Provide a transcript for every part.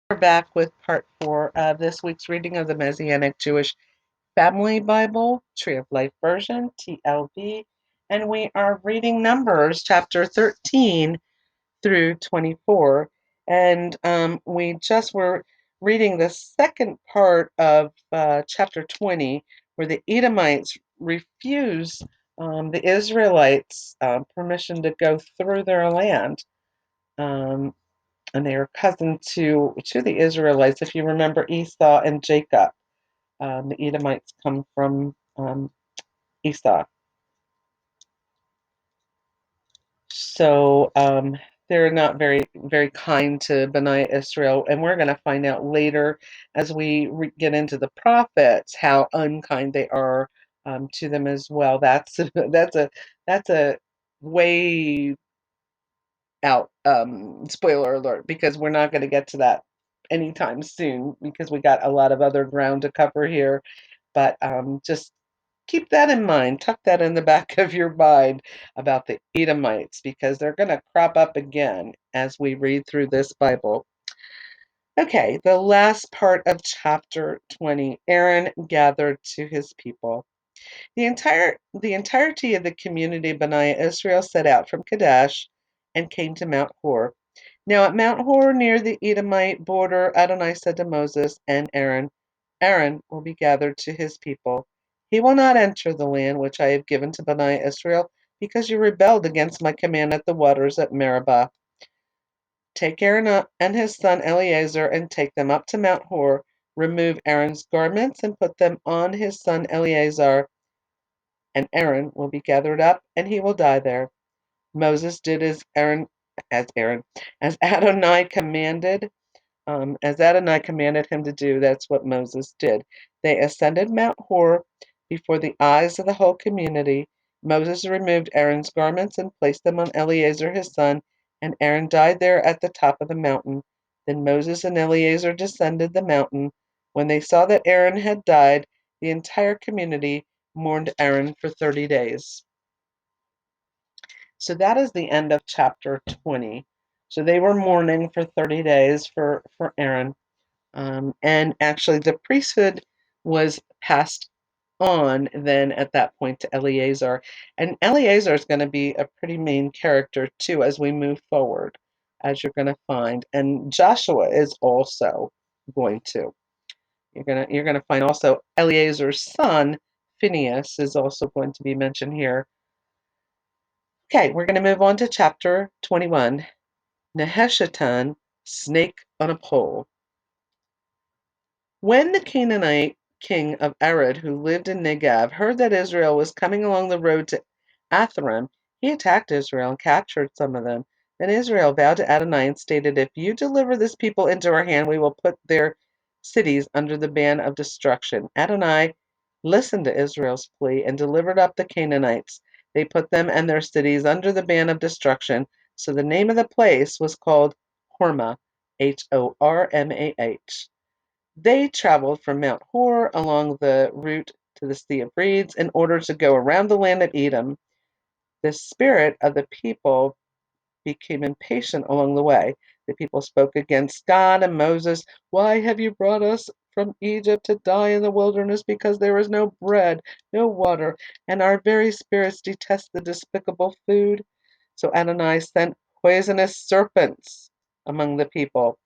We're back with part 4 of this week's reading of the Messianic Jewish Family Bible, Tree of Life Version, TLV, and we are reading Numbers chapter 13 through 24. And we just were reading the second part of chapter 20, where the Edomites refuse the Israelites permission to go through their land. And they are cousin to the Israelites. If you remember Esau and Jacob, the Edomites come from Esau. So they're not very kind to B'nai Israel, and we're going to find out later as we get into the prophets how unkind they are to them as well. That's a way out spoiler alert, because we're not going to get to that anytime soon because we got a lot of other ground to cover here. But just keep that in mind, tuck that in the back of your mind about the Edomites, because they're going to crop up again as we read through this Bible. Okay, the last part of chapter 20. Aaron gathered to his people. The entirety of the community of B'nai Israel set out from Kadesh and came to Mount Hor. Now at Mount Hor, near the Edomite border, Adonai said to Moses and Aaron, Aaron will be gathered to his people. He will not enter the land which I have given to B'nai Israel, because you rebelled against my command at the waters at Meribah. Take Aaron and his son Eleazar and take them up to Mount Hor. Remove Aaron's garments and put them on his son Eleazar, and Aaron will be gathered up, and he will die there. Moses did as Adonai commanded. As Adonai commanded him to do, that's what Moses did. They ascended Mount Hor before the eyes of the whole community. Moses removed Aaron's garments and placed them on Eleazar his son, and Aaron died there at the top of the mountain. Then Moses and Eleazar descended the mountain. When they saw that Aaron had died, the entire community mourned Aaron for 30 days. So that is the end of chapter 20. So they were mourning for 30 days for Aaron. And actually, the priesthood was passed on then at that point to Eleazar. And Eleazar is going to be a pretty main character too as we move forward, as you're going to find. And Joshua is also going to. You're gonna find also Eleazar's son, Phineas, is also going to be mentioned here. Okay, we're going to move on to chapter 21. Neheshatan, snake on a pole. When the Canaanite king of Arad, who lived in Negev, heard that Israel was coming along the road to Atharim, he attacked Israel and captured some of them. Then Israel vowed to Adonai and stated, If you deliver this people into our hand, we will put their cities under the ban of destruction. Adonai listened to Israel's plea and delivered up the Canaanites. They put them and their cities under the ban of destruction. So the name of the place was called Hormah, Hormah. They traveled from Mount Hor along the route to the Sea of Reeds in order to go around the land of Edom. The spirit of the people became impatient along the way. The people spoke against God and Moses. Why have you brought us from Egypt to die in the wilderness, because there is no bread, no water, and our very spirits detest the despicable food? So Adonai sent poisonous serpents among the people,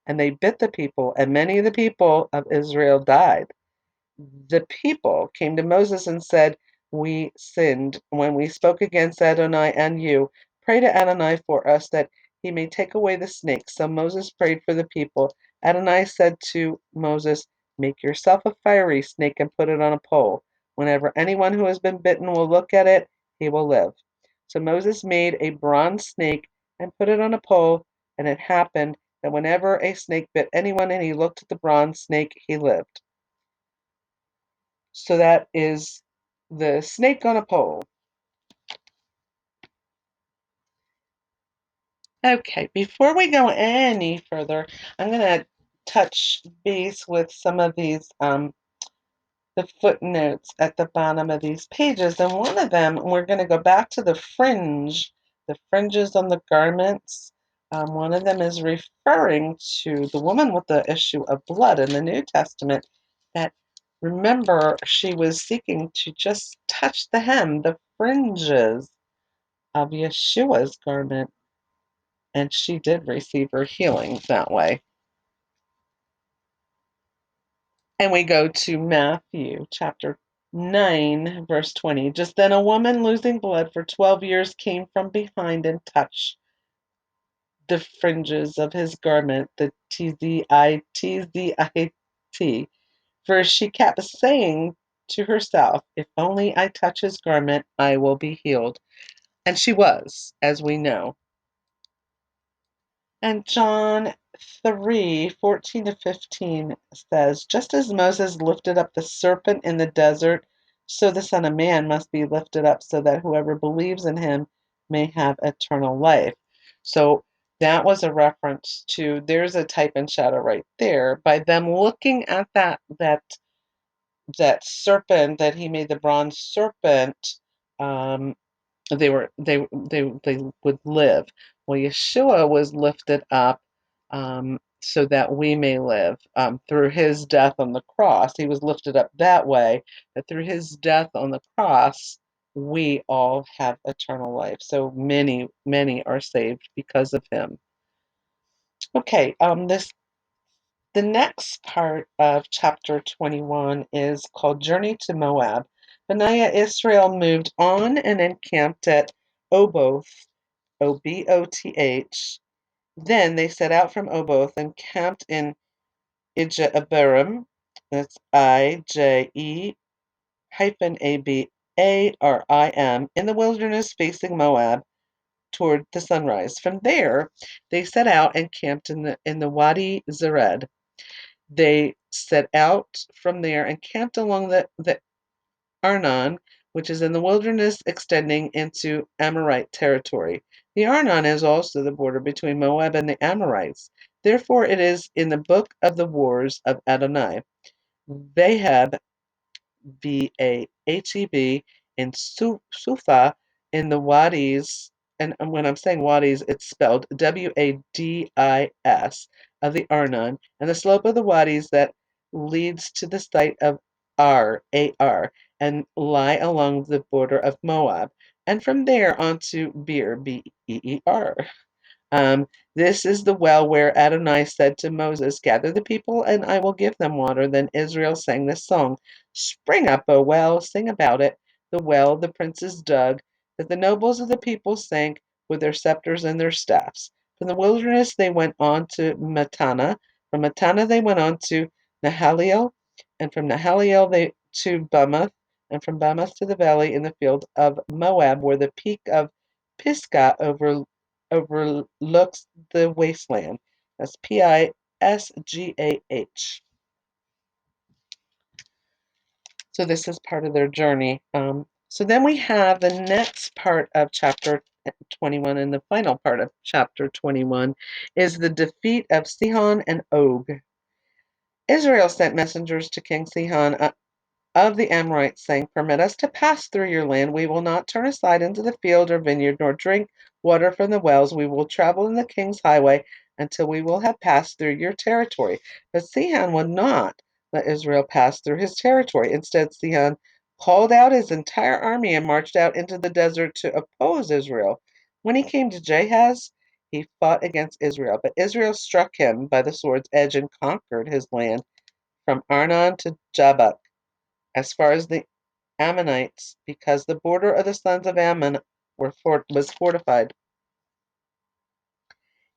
and they bit the people, and many of the people of Israel died. The people came to Moses and said, We sinned when we spoke against Adonai and you. Pray to Adonai for us that he may take away the snakes. So Moses prayed for the people. Adonai said to Moses, Make yourself a fiery snake and put it on a pole. Whenever anyone who has been bitten will look at it, he will live. So Moses made a bronze snake and put it on a pole, and it happened that whenever a snake bit anyone and he looked at the bronze snake, he lived. So that is the snake on a pole. Okay, before we go any further, I'm going to touch base with some of these, the footnotes at the bottom of these pages. And one of them, we're going to go back to the fringes on the garments. One of them is referring to the woman with the issue of blood in the New Testament that, remember, she was seeking to just touch the hem, the fringes of Yeshua's garment, and she did receive her healing that way. And we go to Matthew chapter 9, verse 20. Just then a woman losing blood for 12 years came from behind and touched the fringes of his garment, the TZIT, for she kept saying to herself, if only I touch his garment, I will be healed. And she was, as we know. And John 3:14-15 says, just as Moses lifted up the serpent in the desert, so the Son of Man must be lifted up so that whoever believes in him may have eternal life. So that was a reference to, there's a type and shadow right there. By them looking at that serpent, that he made the bronze serpent, um, they would live. Well, Yeshua was lifted up so that we may live through his death on the cross. He was lifted up that way, that through his death on the cross, we all have eternal life. So many, many are saved because of him. Okay, the next part of chapter 21 is called Journey to Moab. Benaiah Israel moved on and encamped at Oboth, Oboth. Then they set out from Oboth and camped in Ijeabarim, that's IJE-ABARIM, in the wilderness facing Moab toward the sunrise. From there, they set out and camped in the Wadi Zered. They set out from there and camped along the Arnon, which is in the wilderness extending into Amorite territory. The Arnon is also the border between Moab and the Amorites. Therefore, it is in the book of the wars of Adonai. Vahab, Vaheb, in Sufa, in the Wadis, and when I'm saying Wadis, it's spelled Wadis, of the Arnon, and the slope of the Wadis that leads to the site of Ar, and lie along the border of Moab, and from there on to Beer, Beer. Um, this is the well where Adonai said to Moses, gather the people and I will give them water. Then Israel sang this song, spring up, O well, sing about it. The well the princes dug, that the nobles of the people sank with their scepters and their staffs. From the wilderness they went on to Matana. From Matana they went on to Nahaliel, and from Nahaliel they to Bamoth, and from Bamoth to the valley in the field of Moab, where the peak of Pisgah overlooks the wasteland. That's Pisgah. So this is part of their journey. So then we have the next part of chapter 21, and the final part of chapter 21 is the defeat of Sihon and Og. Israel sent messengers to King Sihon of the Amorites, saying, permit us to pass through your land. We will not turn aside into the field or vineyard, nor drink water from the wells. We will travel in the king's highway until we will have passed through your territory. But Sihon would not let Israel pass through his territory. Instead, Sihon called out his entire army and marched out into the desert to oppose Israel. When he came to Jahaz, he fought against Israel, but Israel struck him by the sword's edge and conquered his land from Arnon to Jabbok, as far as the Ammonites, because the border of the sons of Ammon was fortified.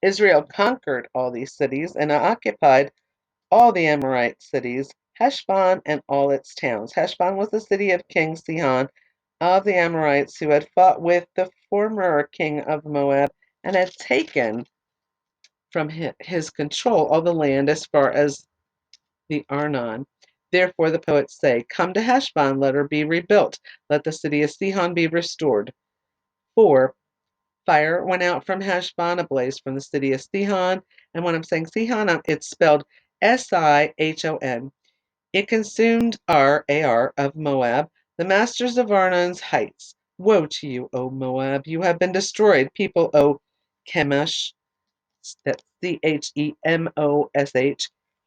Israel conquered all these cities and occupied all the Amorite cities, Heshbon and all its towns. Heshbon was the city of King Sihon of the Amorites, who had fought with the former king of Moab and had taken from his control all the land as far as the Arnon. Therefore the poets say, come to Heshbon, let her be rebuilt. Let the city of Sihon be restored. 4. Fire went out from Heshbon, a blaze from the city of Sihon. And when I'm saying Sihon, it's spelled Sihon. It consumed Ar of Moab, the masters of Arnon's heights. Woe to you, O Moab! You have been destroyed. People, O Chemosh, that's Chemosh.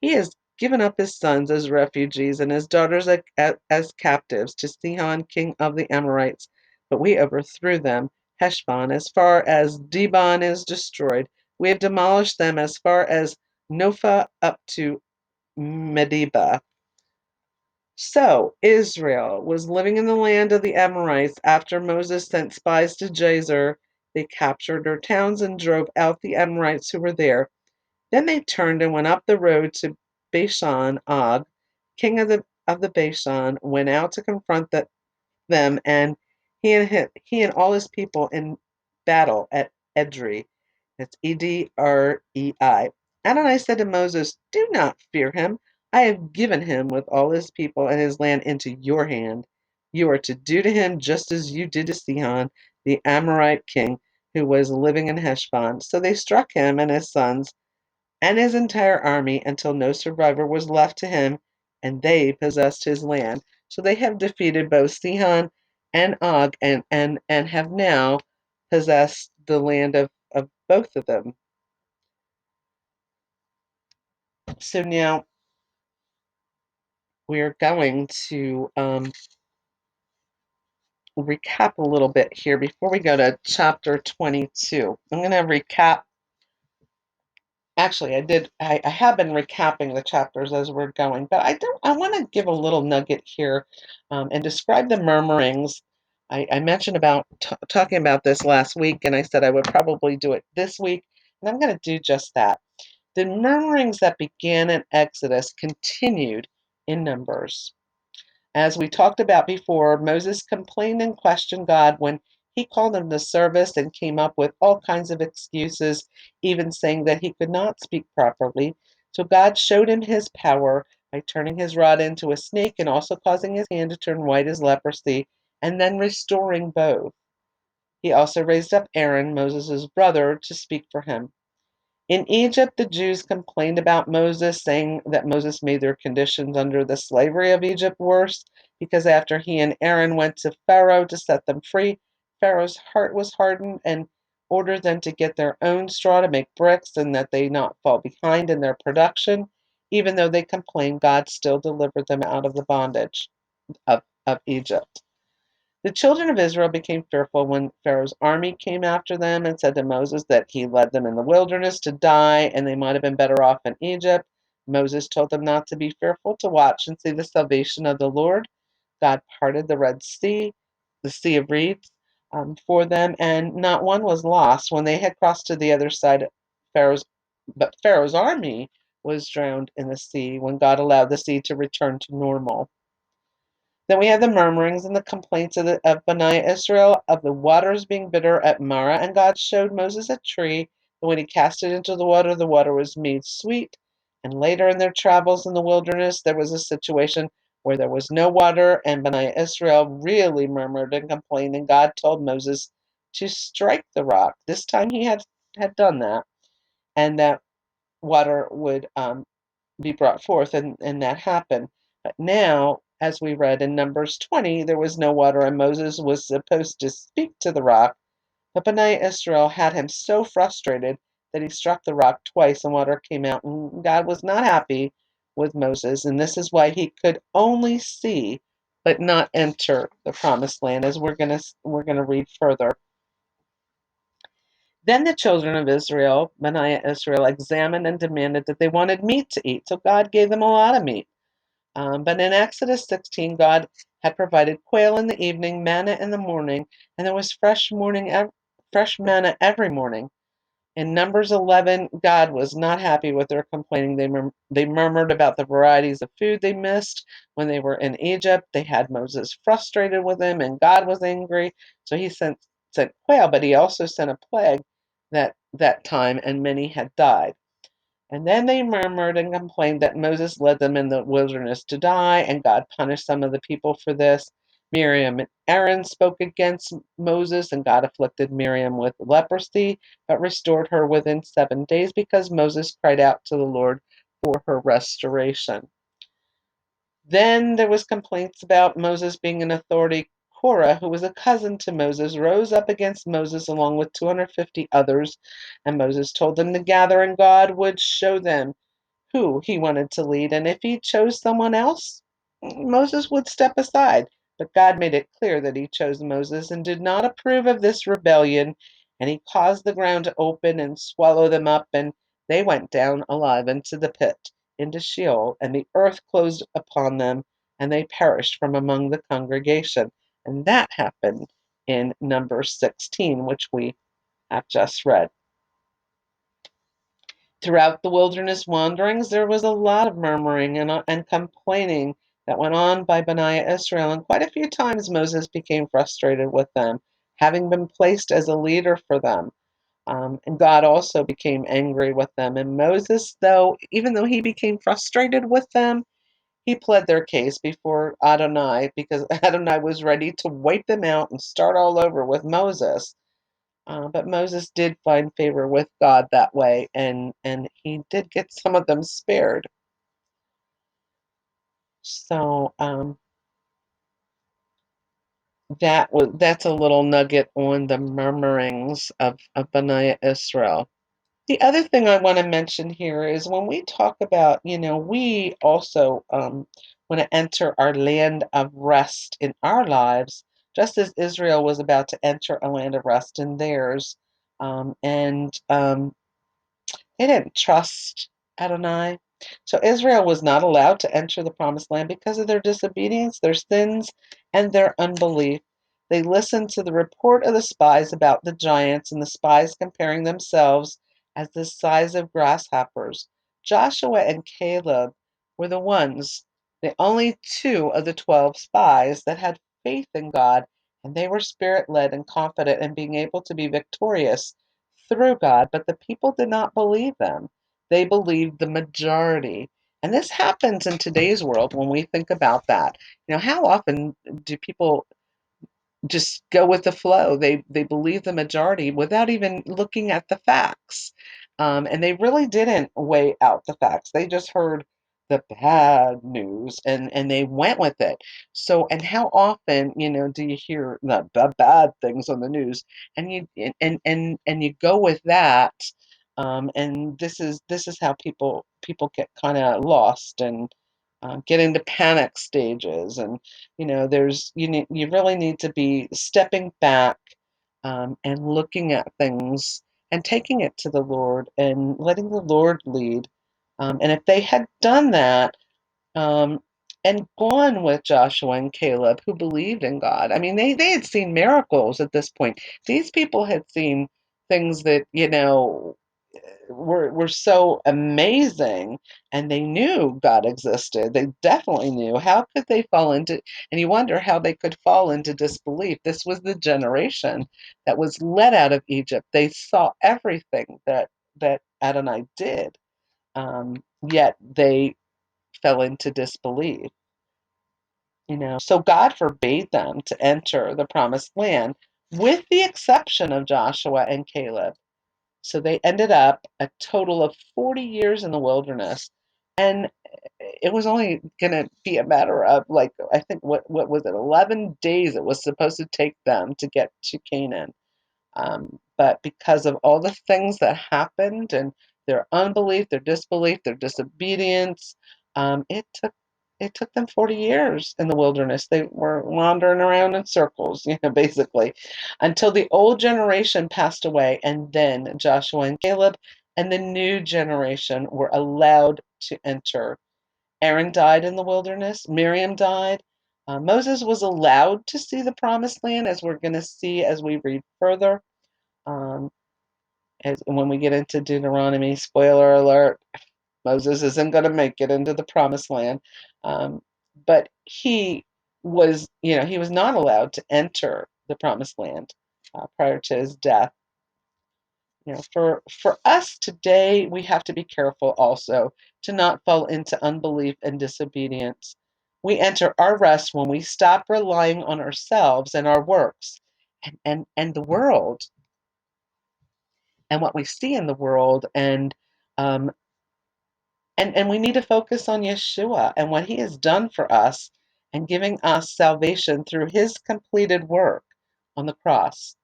He has given up his sons as refugees and his daughters as captives to Sihon, king of the Amorites. But we overthrew them. Heshbon, as far as Dibon, is destroyed. We have demolished them as far as Nophah up to Medeba. So Israel was living in the land of the Amorites after Moses sent spies to Jazer. They captured their towns and drove out the Amorites who were there. Then they turned and went up the road to Bashan. Og, king of the Bashan, went out to confront them, and he and all his people in battle at Edrei. That's Edrei. Adonai said to Moses, "Do not fear him. I have given him with all his people and his land into your hand. You are to do to him just as you did to Sihon, the Amorite king, who was living in Heshbon." So they struck him and his sons and his entire army until no survivor was left to him, and they possessed his land. So they have defeated both Sihon and Og, and have now possessed the land of both of them. So now we're going to recap a little bit here before we go to chapter 22. I'm going to recap. Actually, I have been recapping the chapters as we're going, but I want to give a little nugget here, and describe the murmurings. I mentioned about talking about this last week, and I said I would probably do it this week, and I'm going to do just that. The murmurings that began in Exodus continued in Numbers. As we talked about before, Moses complained and questioned God when he called him to service and came up with all kinds of excuses, even saying that he could not speak properly. So God showed him his power by turning his rod into a snake and also causing his hand to turn white as leprosy, and then restoring both. He also raised up Aaron, Moses' brother, to speak for him. In Egypt, the Jews complained about Moses, saying that Moses made their conditions under the slavery of Egypt worse, because after he and Aaron went to Pharaoh to set them free, Pharaoh's heart was hardened and ordered them to get their own straw to make bricks and that they not fall behind in their production. Even though they complained, God still delivered them out of the bondage of Egypt. The children of Israel became fearful when Pharaoh's army came after them and said to Moses that he led them in the wilderness to die and they might have been better off in Egypt. Moses told them not to be fearful, to watch and see the salvation of the Lord. God parted the Red Sea, the Sea of Reeds, for them, and not one was lost when they had crossed to the other side. Pharaoh's, but Pharaoh's army was drowned in the sea when God allowed the sea to return to normal. Then we have the murmurings and the complaints of Bani Israel of the waters being bitter at Marah, and God showed Moses a tree, and when he cast it into the water was made sweet. And later in their travels in the wilderness, there was a situation where there was no water, and Bani Israel really murmured and complained, and God told Moses to strike the rock. This time he had done that, and that water would be brought forth, and that happened. But now, as we read in Numbers 20, there was no water, and Moses was supposed to speak to the rock. But Bnei Israel had him so frustrated that he struck the rock twice, and water came out. And God was not happy with Moses, and this is why he could only see but not enter the promised land, as we're gonna read further. Then the children of Israel, Bnei Israel, examined and demanded that they wanted meat to eat. So God gave them a lot of meat. But in Exodus 16, God had provided quail in the evening, manna in the morning, and there was fresh manna every morning. In Numbers 11, God was not happy with their complaining. They murmured about the varieties of food they missed when they were in Egypt. They had Moses frustrated with them, and God was angry. So he sent quail, but he also sent a plague that time, and many had died. And then they murmured and complained that Moses led them in the wilderness to die, and God punished some of the people for this. Miriam and Aaron spoke against Moses, and God afflicted Miriam with leprosy, but restored her within 7 days because Moses cried out to the Lord for her restoration. Then there was complaints about Moses being an authority Korah, who was a cousin to Moses, rose up against Moses along with 250 others, and Moses told them to gather, and God would show them who he wanted to lead, and if he chose someone else, Moses would step aside. But God made it clear that he chose Moses and did not approve of this rebellion, and he caused the ground to open and swallow them up, and they went down alive into the pit, into Sheol, and the earth closed upon them, and they perished from among the congregation. And that happened in Numbers 16, which we have just read. Throughout the wilderness wanderings, there was a lot of murmuring and complaining that went on by Bani Israel, and quite a few times Moses became frustrated with them, having been placed as a leader for them. And God also became angry with them. And Moses, even though he became frustrated with them, he pled their case before Adonai because Adonai was ready to wipe them out and start all over with Moses. But Moses did find favor with God that way, and he did get some of them spared. So that's a little nugget on the murmurings of Bani Israel. The other thing I want to mention here is when we talk about, we also want to enter our land of rest in our lives, just as Israel was about to enter a land of rest in theirs. And They didn't trust Adonai. So Israel was not allowed to enter the promised land because of their disobedience, their sins, and their unbelief. They listened to the report of the spies about the giants, and the spies comparing themselves as the size of grasshoppers. Joshua and Caleb were the only two of the 12 spies that had faith in God, and they were spirit led and confident in being able to be victorious through God, but the people did not believe them. They believed the majority. And this happens in today's world when we think about that. How often do people just go with the flow? They believe the majority without even looking at the facts. And they really didn't weigh out the facts. They just heard the bad news and they went with it. So, and how often, do you hear the bad things on the news and you go with that? And this is how people get kind of lost and get into panic stages. And you really need to be stepping back and looking at things and taking it to the Lord and letting the Lord lead. And if they had done that, um, and gone with Joshua and Caleb, who believed in God. I mean, they had seen miracles at this point. These people had seen things that, were so amazing, and they knew God existed. They definitely knew. How could they fall into, and you wonder how they could fall into disbelief. This was the generation that was led out of Egypt. They saw everything that Adonai did, yet they fell into disbelief. So God forbade them to enter the promised land, with the exception of Joshua and Caleb. So they ended up a total of 40 years in the wilderness. And it was only going to be a matter of, like, I think, what was it, 11 days it was supposed to take them to get to Canaan. But because of all the things that happened and their unbelief, their disbelief, their disobedience, it took them 40 years in the wilderness. They were wandering around in circles, basically, until the old generation passed away, and then Joshua and Caleb and the new generation were allowed to enter. Aaron died in the wilderness. Miriam died. Moses was allowed to see the promised land, as we're going to see as we read further. Um, when we get into Deuteronomy, spoiler alert, Moses isn't going to make it into the promised land. But he was not allowed to enter the promised land prior to his death. For us today, we have to be careful also to not fall into unbelief and disobedience. We enter our rest when we stop relying on ourselves and our works and the world and what we see in the world, and we need to focus on Yeshua and what he has done for us, and giving us salvation through his completed work on the cross.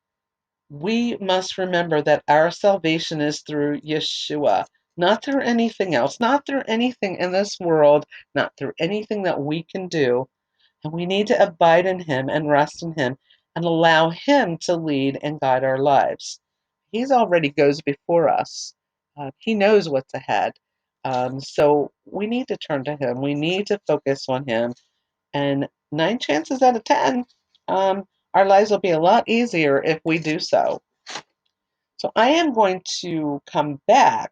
We must remember that our salvation is through Yeshua, not through anything else, not through anything in this world, not through anything that we can do. And we need to abide in him and rest in him and allow him to lead and guide our lives. He's already goes before us. He knows what's ahead. So we need to turn to him. We need to focus on him. And 9 chances out of 10, our lives will be a lot easier if we do so. So I am going to come back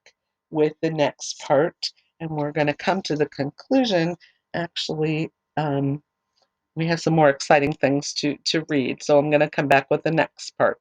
with the next part, and we're going to come to the conclusion. Actually, we have some more exciting things to read. So I'm going to come back with the next part.